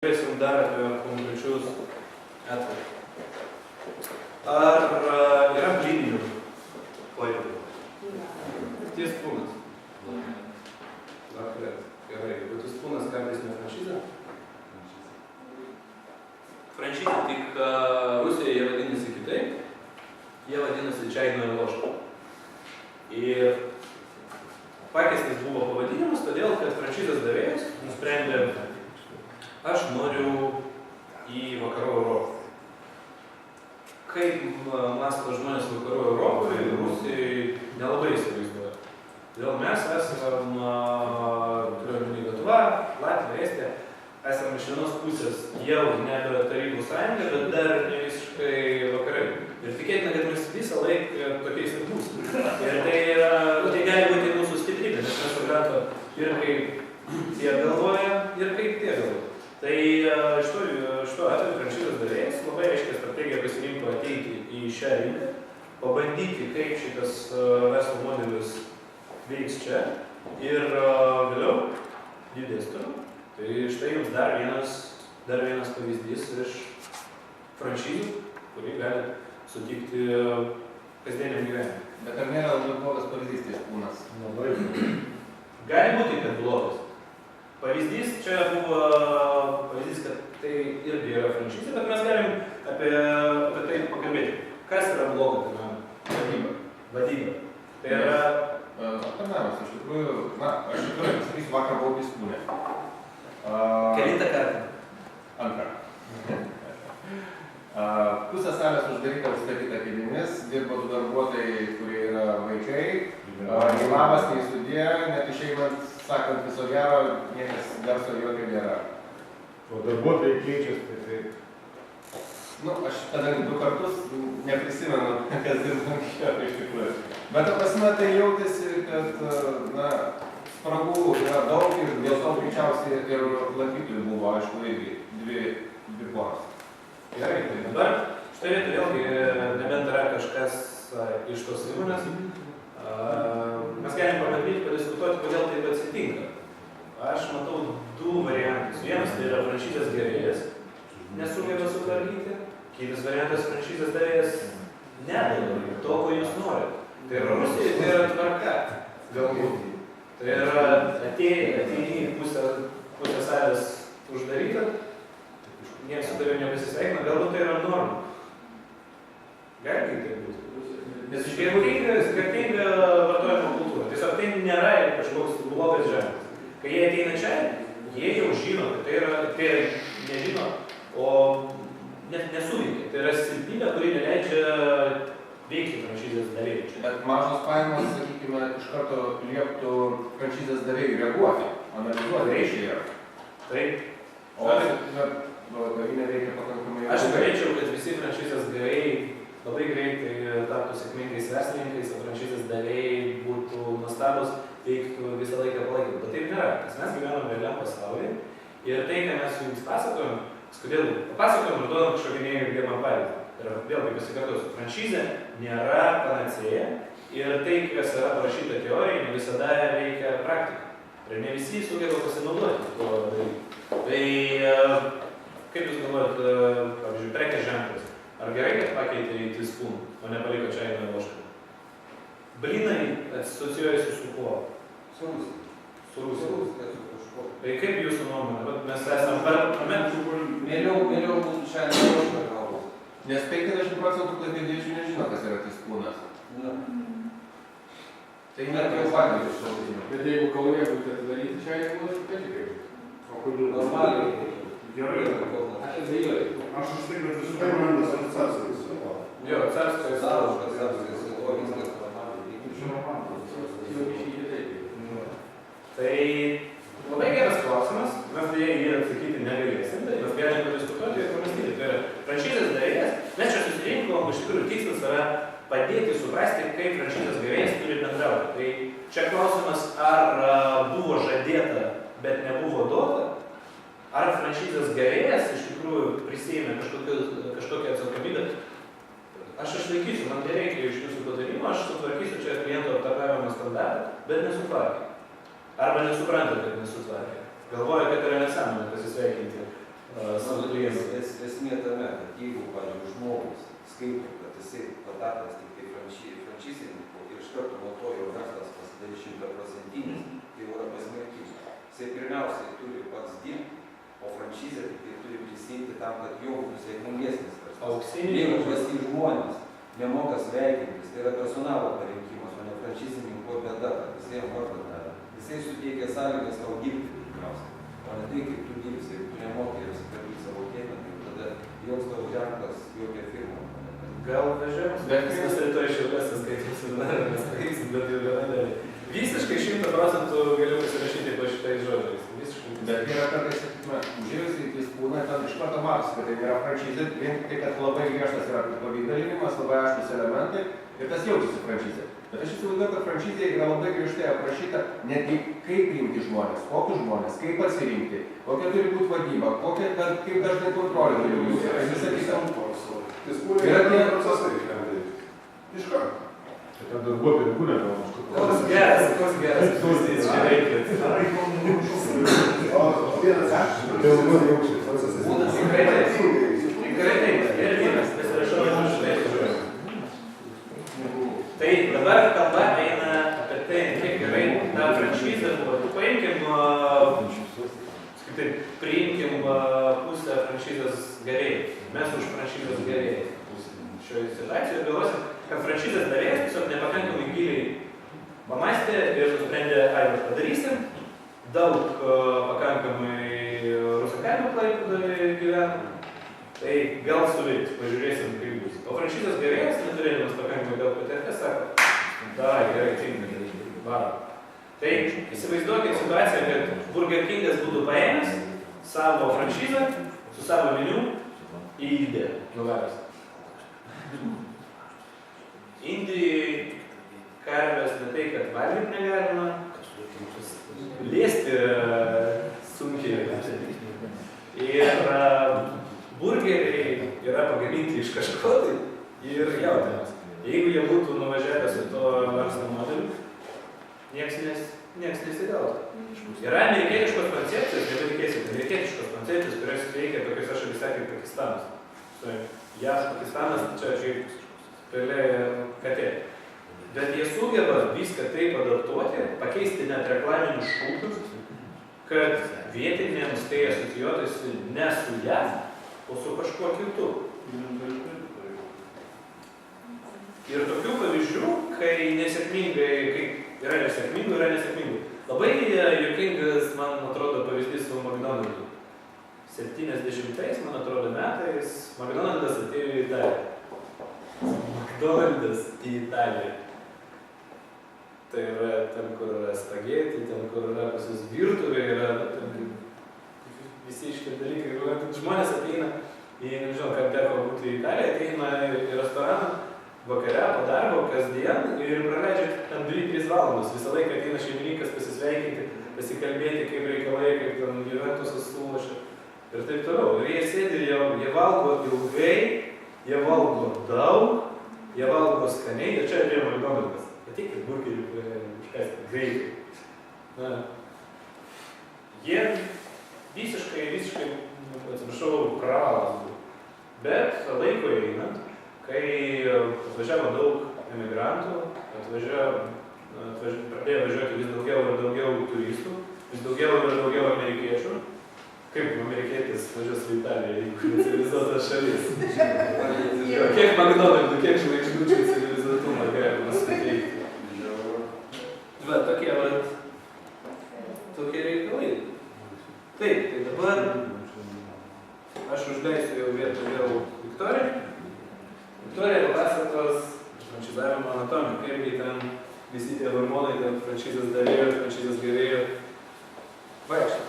Kalbėsim dar apie konkrečius atvejus. Ar yra blyninių klaidų? Tiespūnas. Gerai, jeigu tiespūnas kartais ne franšizė? Franšizė, tik Rusijoje jie vadinasi kitaip. Jie vadinasi Čaidnoje ložka. Ir pakeistas buvo pavadinimas, todėl, kad franšizės davėjas nusprendė, aš noriu į Vakarų Europą. Kaip mąsto žmonės Vakarų Europoje, Rusijai nelabai įsivaizduoja. Todėl mes esam, turiuomenį Lietuva, Latvija, Estija, esam iš vienos pusės jau nebe Tarybų sąjunga, bet dar ne visiškai vakarai. Ir tikėtina, kad mes visą laiką tokiais ir būsim. Ir tai gali būti mūsų stiprybė, nes mes suprantam ir kaip tie galvoja, ir kaip tie galvoja. Tai šituo atveju franšizės davėjas labai aiškiai strategiją pasirinko ateiti į šią rinką, pabandyti, kaip šitas verslo modelis veiks čia ir vėliau judės toliau. Tai štai jums dar vienas pavyzdys iš franšizių, kurį gali sutikti kasdieniam gyvenimui. Bet ar nėra labai blogas pavyzdys Tiespūnas? Labai. Gali būti, kad blogas. Pavyzdys, čia buvo pavyzdys, kad tai irgi yra franšizė, bet mes galim apie tai pakalbėti. Kas yra bloga tame? Vadyba. Tai yra... Aptarnavimas, iš tikrųjų, aš tikrai pasakysiu, vakar buvau Tiespūne. Kelintą kartą? Antrą. Pusę salės uždaryta, užstatyta kėdėmis, dirbo du darbuotojai, kurie yra vaikai. Nei labas, nei sudė, net išeinant, sakant viso gero, niekas garso jokio nėra. O darbuotojai keičiasi, tai... Aš kadangi 2 kartus neprisimenu, kas dirbo anksčiau iš tikrųjų. Bet prasme tai jautėsi, kad, spragų yra daug ir dėl to greičiausiai ir lankytojų buvo, aišku, irgi dvi poros. Gerai, tai dabar štai vietoj vėlgi, nebent yra kažkas iš tos įmonės, mes galim pabandyti padiskutuoti, kodėl taip atsitinka. Aš matau 2 variantus. Vienas tai yra franšizės gavėjas, nesugeba sutvarkyti. Kitas variantas franšizės davėjas nedaro to, ko jūs norite. Tai yra Rusija, tai yra tvarka. Galbūt. Tai yra ateini pusę salės uždaryta, niekas su tavimi nepasisveikina, galbūt tai yra norma. Gali tai būti. Nes skirtinga vartojimo kultūra. Tiesiog tai nėra kažkoks blogas ženklas. Kai jie ateina čia, jie jau žino, kad tai yra nežino, o net nesuveikia. Tai yra silpnybė, kuri neleidžia veikti franšizės davėjų čia. Bet mažos pajamos, sakykime, iš karto lieptų franšizės davėjų reaguoti, analizuoti reiškia. Taip. O gavinė veikia pakankamai... Aš norėčiau, kad visi franšizės gavėjai labai greitai taptų sėkmingais verslininkais, o franšizės davėjai būtų nuostabus, teiktų visą laiką palaikymą. Bet taip nėra, nes mes gyvename realiam pasaulyje ir tai, ką mes jums pasakojam, kodėl papasakojam ir duodam kažkokį vieną pavyzdį. Ir vėlgi pasikartosiu, franšizė nėra panacėja ir tai, kas yra parašyta teorijai, ne visada veikia praktika. Ir ne visi sugeba pasinaudoti to daryti. Tai kaip jūs galvojat, pavyzdžiui, prekės ženklas, ar gerai, kad pakeitė į Tiespūną, o nepaliko Čaidnoje ložką? Blynai asocijuojasi su kuo? Su Rusija. Su Rusija. Tai kaip jūsų nuomonė? Mes esame per Mėliau būtų Čaidnoje ložka galbūt. Nes 50% klaipėdiečių nežino, kas yra Tiespūnas. Tai net jau pavyzdžiui iš šaltinių. Bet jeigu Kaune būtų atidaryti Čaidnoje ložką, tai tikrai. O kur Normaliai. Gerai. Aš abejoju. Aš už tai, kad visų komandos asociacijos. Jo, carskoje sąvokas. Tai labai geras klausimas, mes dėja jį atsakyti negalėsim, bet mes galim padiskutuoti ir pamastyti. Tai yra franšizės davėjas, mes čia susirinkom, iš tikrųjų tikslas yra padėti suprasti, kaip franšizės gavėjas turi bendrauti. Tai čia klausimas, ar buvo žadėta, bet nebuvo duota, ar franšizės gavėjas iš tikrųjų prisėmė kažkokią atsakomybę. Aš išlaikysiu, man nereikia iš jūsų patarimų, aš sutvarkysiu čia kliento aptarnavimo standartą, bet nesutvarkė. Arba nesupranta, kad nesutvarkė. Galvoja, kad yra nesąmonė pasisveikinti priima. Esmė tame, kad jeigu, pavyzdžiui, žmogus skaito, kad jisai patapęs tik tai franšizininku ir iš karto nuo to jo verslas pasidarys 100%, tai jau yra pasmerkimas. Jisai pirmiausiai turi pats dirbti, o franšizė tik tai turi prisimti tam, kad jau būtų sėkmingesnis verslas. Jeigu prasti žmonės nemoka sveikintis, tai yra personalo parinkimas, o ne franšizininko bėda, kad jisai jam vardą daro. Jisai suteikia sąlygas tau dirbti pirmiausia, o ne tai, kaip tu dirbsi, jeigu tu nemoki ir apsikarpyti savo kėmę, tai tada joks tavo ženklas, jokia firma. Gal važiuojam, bet mes rytoj Šiauliuose skaitysim seminarą, mes skaitysim, bet jau viena dalį. Visiškai 100% galiu pasirašyti po šitais žodžiais. Visiškai. Bet yra kartais, sakykime, užėjus į teismūną, ten iš karto matosi, kad tai nėra franšizė, vien tik tai, kad labai griežtas yra apipavidalinimas, labai aiškus elementai ir tas jaučiasi franšizė. Bet aš įsivaizduoju, kad franšizė yra labai griežtai aprašyta netgi kaip priimti žmonės, kokius žmonės, kaip atsirinkti, kokia turi būti vadyba, kaip dažnai kontrolė turi būti. Visą kitą. Yra tie procesai, iš ką? Ten darbuotojai būna gal kažkur. Koks geras, pavyzdys čia reikia. Tikrai taip, ir vienas, pasirašau žodžius. Tai dabar kalba eina apie tai, kiek gerai ta franšizė, paimkim, priimkim pusę franšizės geriai. Mes už franšizės geriai šioje situacijoje galvosim, kad franšizės darėjas tiesiog nepakankamai giliai pamastė ir nusprendė, ai, padarysim, daug pakankamai rusakaimų Klaipėdoje gyvena, tai gal suveiks, pažiūrėsim, kaip bus. O franšizės darėjas, neturėdamas pakankamai daug patirties, sako, davai, gerai, tinkamai, varom. Tai įsivaizduokit situaciją, kad Burger Kingas būtų paėmęs savo franšizę su savo meniu į Indiją nuvaręs. Indijai karvės ne tai, kad valgyti negalima, liesti sunkiai. Ir burgeriai yra pagaminti iš kažko tai ir jautienos. Jeigu jie būtų nuvažiavę su to verslo modeliu, nieks nesigautų. Yra amerikietiškos koncepcijos, nepatikėsit, amerikietiškos koncepcijos, kurios veikia tokiuose šalyse kaip Pakistanas. JAV, Pakistanas, čia šiaip pelė katė. Bet jie sugeba viską taip adaptuoti, pakeisti net reklaminius šūkius, kad vietiniams tai asocijuotųsi ne su JAV, o su kažkuo kitu. Ir tokių pavyzdžių, kai nesėkmingai, kai yra nesėkmingų. Labai juokingas, man atrodo, pavyzdys su McDonald'u. 70-ais, man atrodo, metais McDonald'as atėjo į Italiją. McDonald'as į Italiją. Tai yra ten, kur yra spageti, ten, kur yra pas jūs virtuvė, yra visi šitie dalykai. Žmonės ateina į, nežinau, kad teko būti į Italiją, ateina į restoraną vakare, po darbo, kasdien ir praleidžia ten 2-3 valandas. Visą laiką ateina šeimininkas pasisveikinti, pasikalbėti, kaip reikalai, kaip ten Juventusas sumušė ir taip toliau. Ir jie sėdi, jie valgo ilgai, jie valgo daug, jie valgo skaniai ir čia atėjo McDonald'as. Ateikit burgerį užkasti greitai. Jie visiškai, atsiprašau, pravalas. Bet laiko einant, kai atvažiavo daug emigrantų, pradėjo važiuoti vis daugiau ir daugiau turistų, vis daugiau ir daugiau amerikiečių. Kaip amerikietis važiuos į Italiją, jeigu civilizuotas šalis? Kiek McDonald'ų, kiek žvaigždučių civilizuotumą galima suteikti? Va, tokie reikalai. Taip, tai dabar aš užleisiu jau vietą vėl Viktorijai. Viktorija papasakos franšizavimo anatomiją, kaipgi ten visi tie hormonai, ten franšizės darėjo, franšizės gavėjo. Vaikščiai.